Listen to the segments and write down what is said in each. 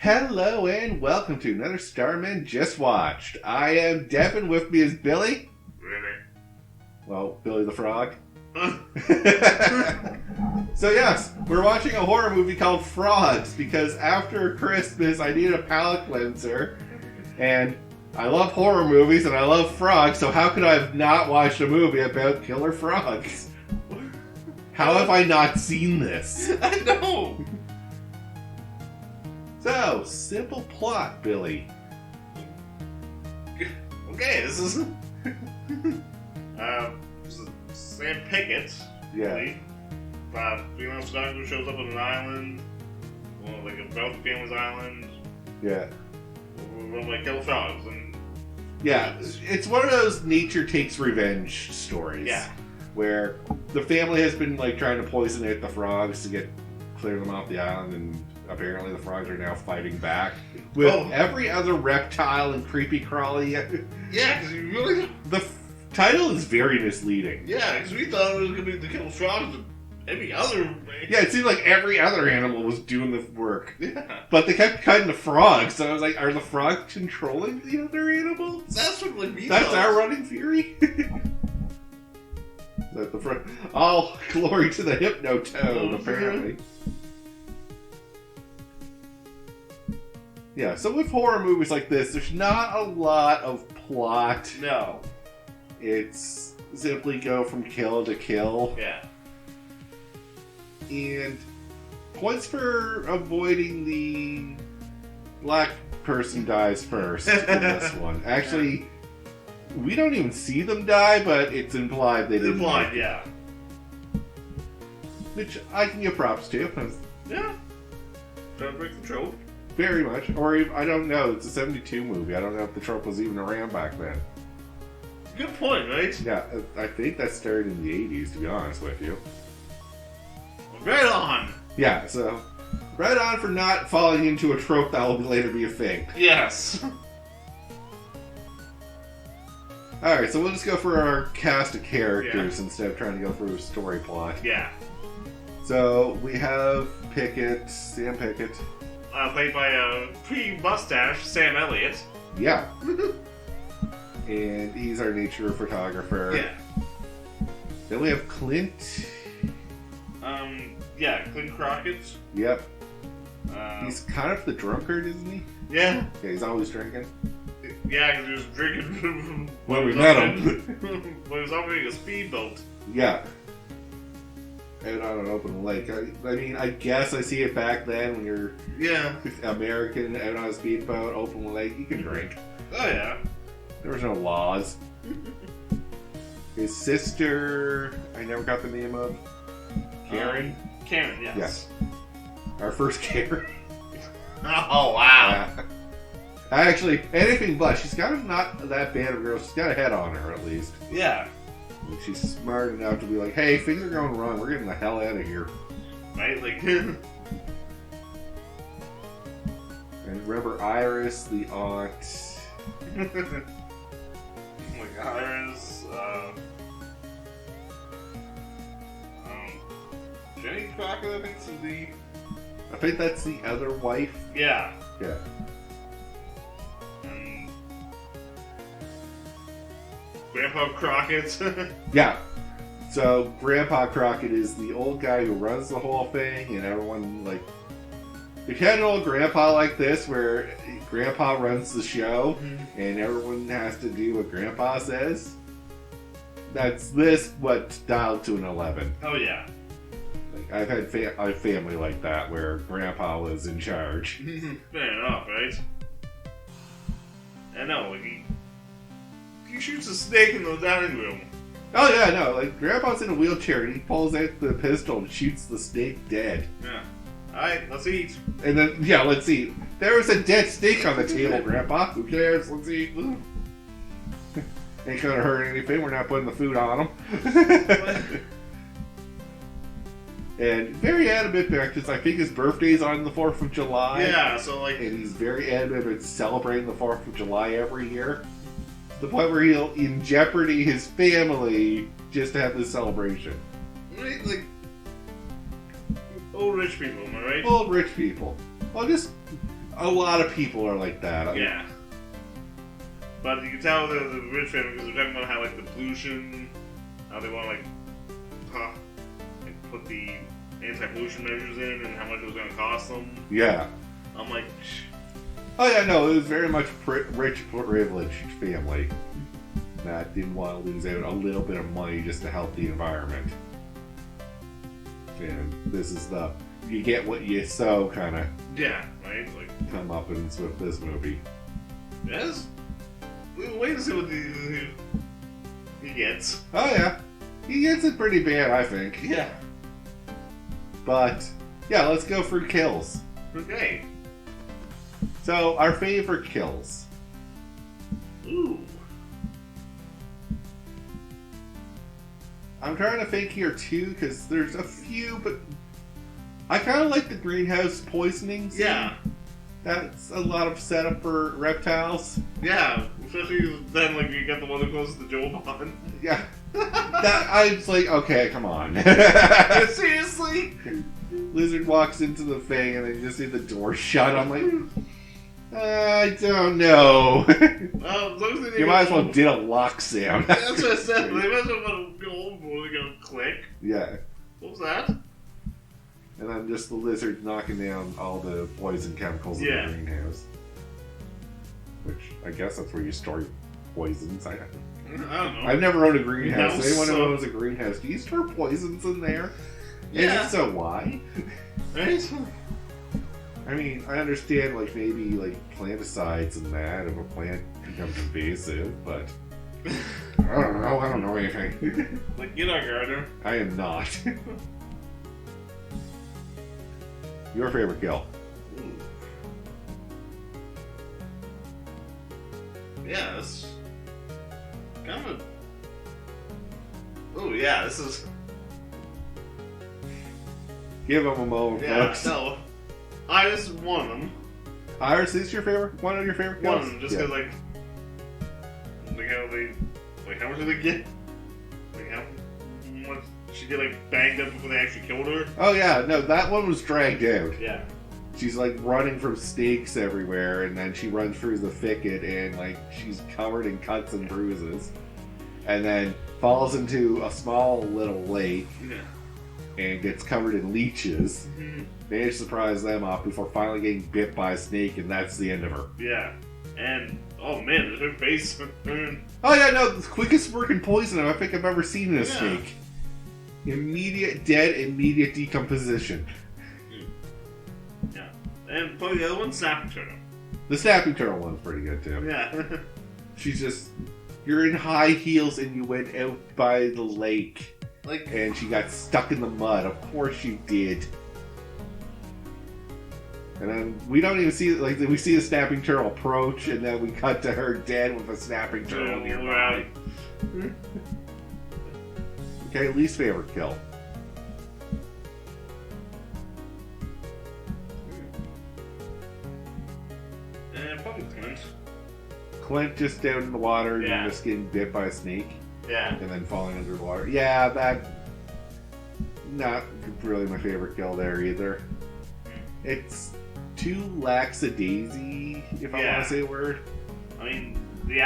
Hello and welcome to another Starmen Just Watched. I am Devin, with me is Billy. Really? Well, Billy the Frog. So yes, we're watching a horror movie called Frogs because after Christmas I needed a palate cleanser and I love horror movies and I love frogs, so how could I have not watched a movie about killer frogs? How have I not seen this? I know! So, simple plot, Billy. Okay, this is... Sam Pickett. Yeah. Really. Female photographer shows up on an island. Well, like a wealthy family's island. Yeah. Run by killer frogs. And Yeah, it's one of those nature takes revenge stories. yeah. Where the family has been like trying to poison the frogs to clear them off the island, and apparently the frogs are now fighting back with every other reptile and creepy crawly. Yeah, because you really... The title is very misleading. Yeah, because we thought it was going to be the killer frogs and every other... Yeah, it seemed like every other animal was doing the work. Yeah. But they kept cutting the frogs, so I was like, are the frogs controlling the other animals? That's what like me That's thought. our running theory? That the front, all glory to the Hypnotoad, apparently. Yeah, so with horror movies like this, there's not a lot of plot. No. It's simply go from kill to kill. Yeah. And points for avoiding the black person dies first in this one. Actually, we don't even see them die, but it's implied they didn't. Implied, yeah. Which I can give props to. Yeah. Trying to break the trope. Very much. Or I don't know. It's a 72 movie. I don't know if the trope was even around back then. Good point, right? Yeah, I think that started in the 80s, to be honest with you. Right on. Yeah, so right on for not falling into a trope that will later be a thing. Yes. Alright, so we'll just go for our cast of characters instead of trying to go through a story plot. Yeah. So we have Sam Pickett. Played by a pre-mustache Sam Elliott. Yeah. And he's our nature photographer. Yeah. Then we have Clint. Clint Crockett. Yep. He's kind of the drunkard, isn't he? Yeah. Yeah, he's always drinking. Yeah, because he was drinking When we met him. when he was operating a speedboat. Yeah. And on an open lake. I mean, I guess I see it back then when you're American out on a speedboat, open lake, you can drink. Oh, yeah. There was no laws. His sister, I never got the name of. Karen? Karen, yes. Yes. Our first Karen. Oh, wow. Yeah. Actually, anything but. She's got not that bad of a girl. She's got a head on her, at least. Yeah. And she's smart enough to be like, hey, things are going wrong. We're getting the hell out of here. Right? Like... And remember Iris, the aunt. Like Iris, Jenny Crockett, I think, I think that's the other wife. Yeah. Yeah. Grandpa Crockett. Yeah. So Grandpa Crockett is the old guy who runs the whole thing, and everyone, like, if you had an old grandpa like this where Grandpa runs the show and everyone has to do what Grandpa says, that's this, but dialed to an 11. Oh, yeah. Like, I've had a family like that where Grandpa was in charge. Fair enough, right? I know, like, he shoots a snake in the dining room. Oh yeah, no, like Grandpa's in a wheelchair and he pulls out the pistol and shoots the snake dead. Yeah. Alright, let's eat. And then, yeah, let's eat. There was a dead snake on the table, Grandpa. Who cares? Let's eat. Ain't gonna hurt anything. We're not putting the food on him. And very adamant because I think his birthday's on the 4th of July. Yeah, so like... And he's very adamant about celebrating the 4th of July every year. To the point where he'll in jeopardy his family just to have this celebration. Right, like... Old rich people, am I right? Old rich people. Well, just A lot of people are like that. Yeah. But you can tell the rich family because they're talking about how like the pollution, how they want to like put the anti-pollution measures in and how much it was going to cost them. Yeah. I'm like, oh yeah, no, it was very much rich, privileged family that didn't want to lose out a little bit of money just to help the environment. And this is the you get what you sow kind of. Yeah, right. Like comeuppance with this movie. Yes. We'll wait to see what he gets. Oh yeah, he gets it pretty bad, I think. Yeah. But yeah, let's go for kills. Okay. So our favorite kills. Ooh. I'm trying to think here too, because there's a few, but I kind of like the greenhouse poisoning scene. Yeah. That's a lot of setup for reptiles. Yeah, especially then, like, you got the one that goes to the Joe Bond. Yeah. That, I was like, okay, come on. Seriously? Lizard walks into the thing and then you just see the door shut. I'm like, I don't know. You might as well did a lock sound. That's what I said. They might as well go over and go click. Yeah. What was that? And then just the lizard knocking down all the poison chemicals in the greenhouse. Which, I guess that's where you store poisons. I don't know. I've never owned a greenhouse. Anyone who owns a greenhouse, do you store poisons in there? Yeah. And if so, why? Right? I mean, I understand, like, maybe, like, planticides and that if a plant becomes invasive, but I don't know anything. Like, you're not a gardener. I am not. Your favorite kill? Ooh. Yeah, this kind of. Oh yeah, this is. Give him a moment, folks. No. Iris is one of them. Iris is your favorite? One of your favorite kills? One, just because like how they, like how much did they get? Like how much she get like banged up before they actually killed her? Oh yeah, no, that one was dragged out. Yeah. She's like running from stakes everywhere, and then she runs through the thicket, and like she's covered in cuts and bruises, and then falls into a small little lake, and gets covered in leeches. Mm-hmm. Managed to surprise them off before finally getting bit by a snake, and that's the end of her. Yeah, and oh man, her face. Oh yeah, no, the quickest working poison I think I've ever seen in a snake. Immediate dead, immediate decomposition. Yeah, and probably the other one, snapping turtle. The snapping turtle one's pretty good too. Yeah. She's just, you're in high heels and you went out by the lake, like, and she got stuck in the mud. Of course you did. And then we don't even see, like, we see the snapping turtle approach, and then we cut to her dead with a snapping turtle nearby. Okay, least favorite kill. Probably Clint. Clint just down in the water and just getting bit by a snake. Yeah. And then falling under the water. Yeah, that... Not really my favorite kill there either. It's too lackadaisy, if I want to say a word. I mean, the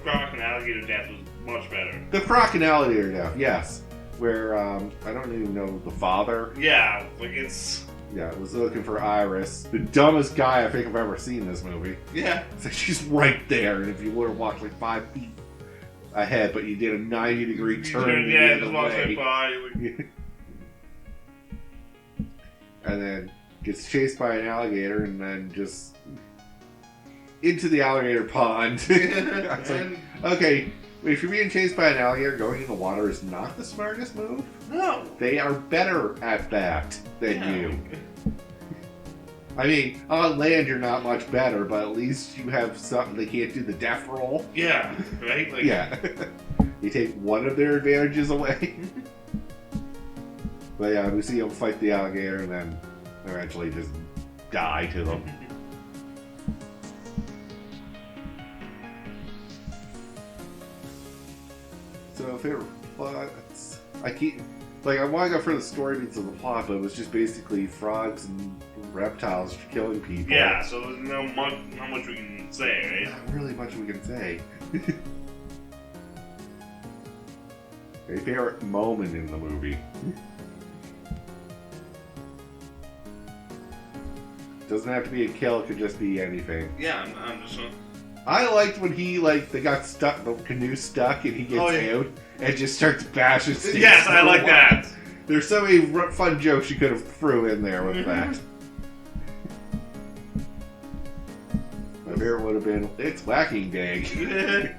croc and alligator death was much better. The croc and alligator death, yes. Where, I don't even know the father. Yeah, like it's... Yeah, I was looking for Iris. The dumbest guy I think I've ever seen in this movie. Yeah. It's like she's right there, and if you would have walked like 5 feet ahead, but you did a 90-degree turn the other way. By, and then gets chased by an alligator, and then just into the alligator pond. It's like, okay, if you're being chased by an alligator, going in the water is not the smartest move. No. They are better at that than you. I mean, on land you're not much better, but at least you have something they can't do the death roll. Yeah, right? Like... Yeah. You take one of their advantages away. But yeah, we see them fight the alligator and then eventually just die to them. So, favorite plots. I want to go for the story beats of the plot, but it was just basically frogs and reptiles killing people. Yeah, so there's not much we can say, right? Not really much we can say. A favorite moment in the movie. Doesn't have to be a kill, it could just be anything. Yeah, I'm just... I liked when they got stuck, the canoe stuck, and he gets out and just starts bashing snakes. Yes, I like that. There's so many fun jokes you could have threw in there with that. My favorite would have been, it's whacking day.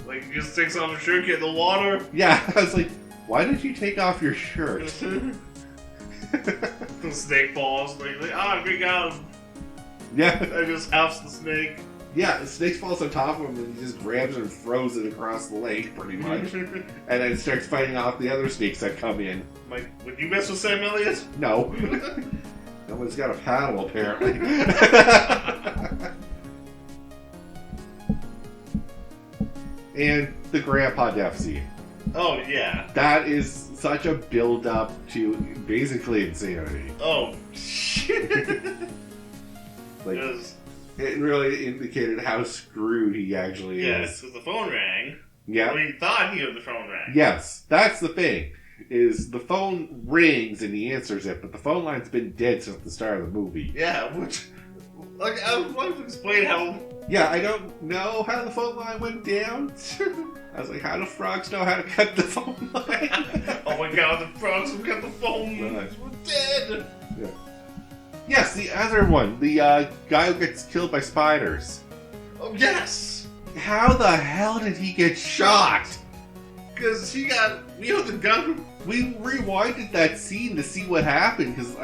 Like, he just takes off his shirt, get in the water. Yeah, I was like, why did you take off your shirt? The snake falls, like we got him. Yeah. I just house the snake. Yeah, the snake falls on top of him and he just grabs it and throws it across the lake, pretty much. And then starts fighting off the other snakes that come in. Like, would you mess with Sam Elliott? No. Someone's got a paddle, apparently. And the grandpa death scene. Oh, yeah. That is such a build-up to basically insanity. Oh, shit. Like, it really indicated how screwed he actually is. Yes, because the phone rang. Yeah. Well, he thought he heard the phone rang. Yes, that's the thing. Is the phone rings and he answers it, but the phone line's been dead since the start of the movie. Yeah, which... Like, I want to explain how... Yeah, I don't know how the phone line went down. I was like, how do frogs know how to cut the phone line? Oh my god, the frogs have cut the phone. Nice. We're dead. Yeah. Yes, the other one. The guy who gets killed by spiders. Oh, yes. How the hell did he get shot? Because he got... We with the gun. We rewinded that scene to see what happened, because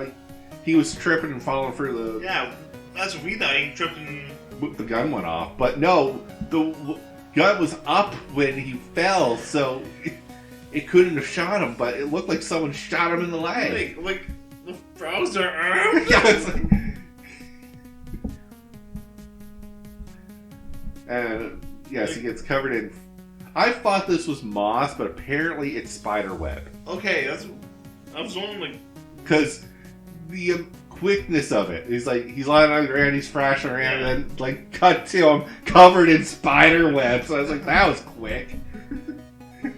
he was tripping and falling through the... Yeah, that's what we thought. He tripped and... The gun went off. But no, the gun was up when he fell, so it couldn't have shot him, but it looked like someone shot him in the leg. Like the frogs are armed? Yeah, it's like... And, yes, he gets covered in... I thought this was moss, but apparently it's spider web. Okay, I was wondering, like... Because the quickness of it. He's lying on the ground, he's thrashing around, and then, cut to him covered in spider web. So I was like, that was quick. Then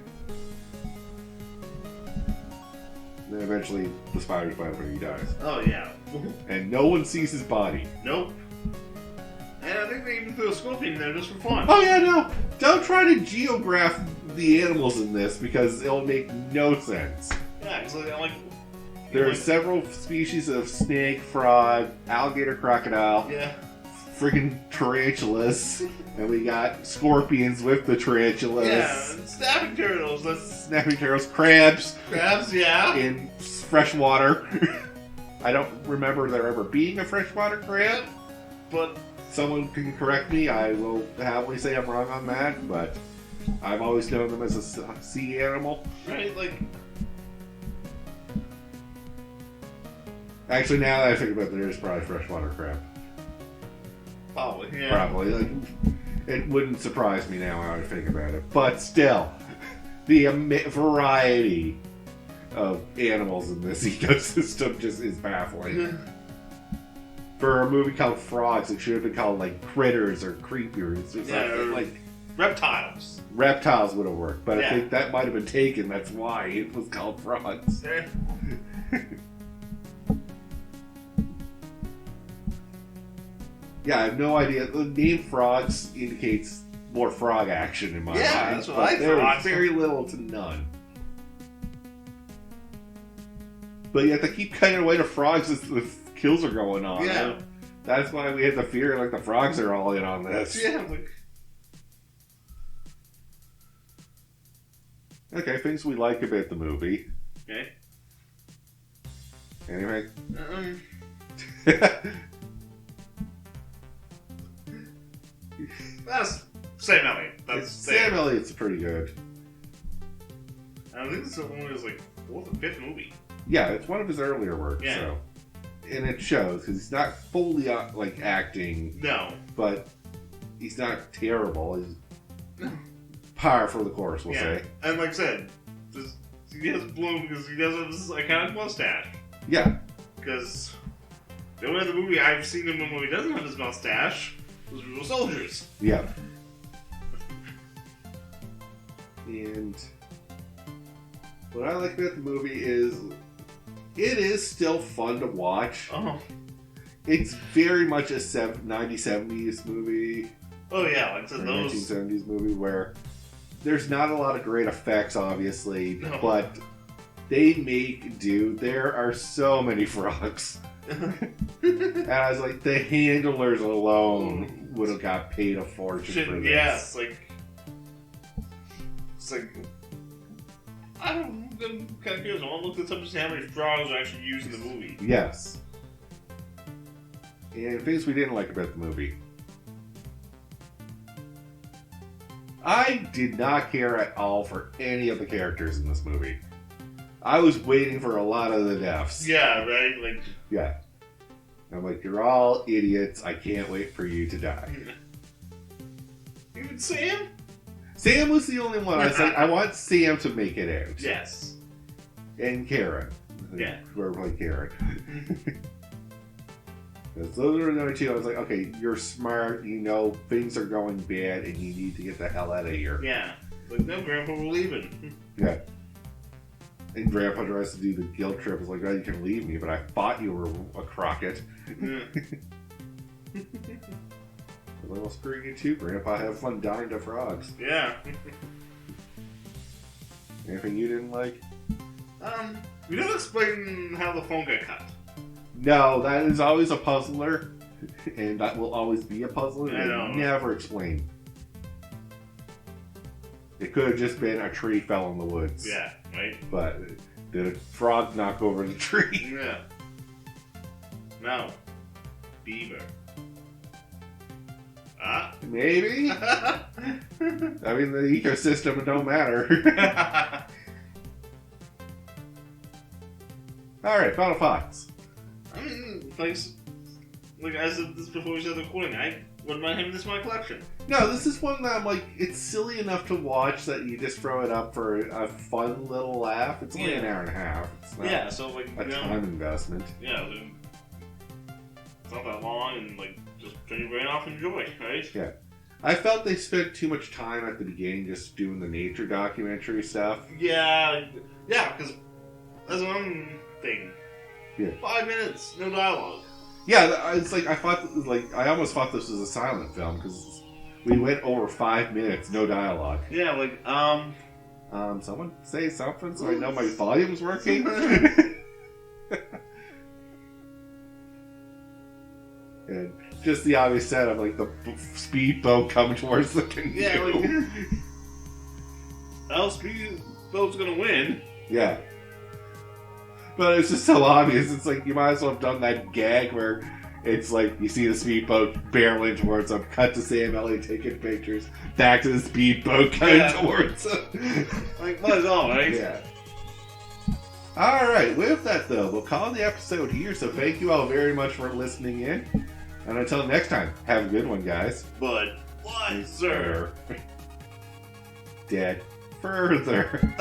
eventually, the spiders bite him and he dies. Oh, yeah. And no one sees his body. Nope. And I think they even threw a scorpion in there just for fun. Oh, yeah, no. Don't try to geograph the animals in this, because it'll make no sense. Yeah, because like... There are several species of snake, frog, alligator, crocodile, friggin' tarantulas, and we got scorpions with the tarantulas. Yeah, and snapping turtles. Snapping turtles, crabs. Crabs, yeah. In freshwater. I don't remember there ever being a freshwater crab, but someone can correct me. I will happily say I'm wrong on that, but I've always known them as a sea animal. Right, like... Actually, now that I think about it, there is probably freshwater crab. Probably, yeah. Probably. It wouldn't surprise me now when I think about it. But still, the variety of animals in this ecosystem just is baffling. For a movie called Frogs, it should have been called, Critters or Creepers or something. Reptiles. Reptiles would have worked, but I think that might have been taken. That's why it was called Frogs. Yeah, I have no idea. The name Frogs indicates more frog action in my mind. Yeah, that's what I thought. There was very little to none. But yet they keep cutting away to frogs as the kills are going on. Yeah. That's why we have the fear the frogs are all in on this. Yeah, Okay, things we like about the movie. Okay. Anything? That's Sam Elliott. Sam Elliott's pretty good. I think this one was fourth or fifth movie. Yeah, it's one of his earlier works. Yeah. So. And it shows, because he's not fully acting. No. But he's not terrible. He's par for the course, we'll say. And like I said, he has blown because he does have this iconic mustache. Yeah. Because The only other movie I've seen him in when he doesn't have his mustache was Real Soldiers. Yeah. And what I like about the movie is it is still fun to watch. Oh. It's very much a 90s movie. Oh yeah, like those 1970s movie where there's not a lot of great effects, obviously, but they make do. There are so many frogs. And I was like, the handlers alone would have got paid a fortune for this. Yeah, it's like I'm kind of curious. I want to look this up to see how many frogs are actually used in the movie. Yes. And things we didn't like about the movie. I did not care at all for any of the characters in this movie. I was waiting for a lot of the deaths. Yeah, right? Like, yeah. I'm like, you're all idiots. I can't wait for you to die. Even Sam? Sam was the only one. I was like, I want Sam to make it out. Yes. And Karen. Yeah. Whoever played Karen. Because those are the only two. I was like, okay, you're smart. You know things are going bad and you need to get the hell out of here. Yeah. Like, no, Grandpa, we're leaving. Yeah. And Grandpa tries to do the guilt trip. It's like, oh, you can leave me, but I thought you were a Crockett. Yeah. Well, screw you too, Grandpa. Have fun dying to frogs. Yeah. Anything you didn't like? We don't explain how the phone got cut. No, that is always a puzzler. And that will always be a puzzler. I know. Never explained. It could have just been a tree fell in the woods. Yeah, right? But did a frog knock over the tree? Yeah. No. Beaver. Ah? Maybe? I mean, the ecosystem don't matter. Alright, final thoughts. I mean, like as of this before we started recording, I wouldn't mind having this in my collection. No, this is one that I'm like, it's silly enough to watch that you just throw it up for a fun little laugh. It's only an hour and a half. It's not so like a time investment. Yeah, it's not that long, and like just turn your brain off and enjoy, right? Yeah. I felt they spent too much time at the beginning just doing the nature documentary stuff. Yeah, because that's one thing. Yeah. 5 minutes, no dialogue. Yeah, it's like I almost thought this was a silent film because we went over 5 minutes, no dialogue. Yeah, like someone say something so I know my volume's working. And just the obvious setup, like the speedboat coming towards the canoe. Yeah, like speedboat's gonna win. Yeah. But it's just so obvious. It's like you might as well have done that gag where it's like you see the speedboat barreling towards them, cut to Sam Elliott taking pictures, back to the speedboat coming towards them. Like, might as well, right? Yeah. Alright, with that though, we'll call the episode here, so thank you all very much for listening in. And until next time, have a good one, guys. But what, sir? Dead further.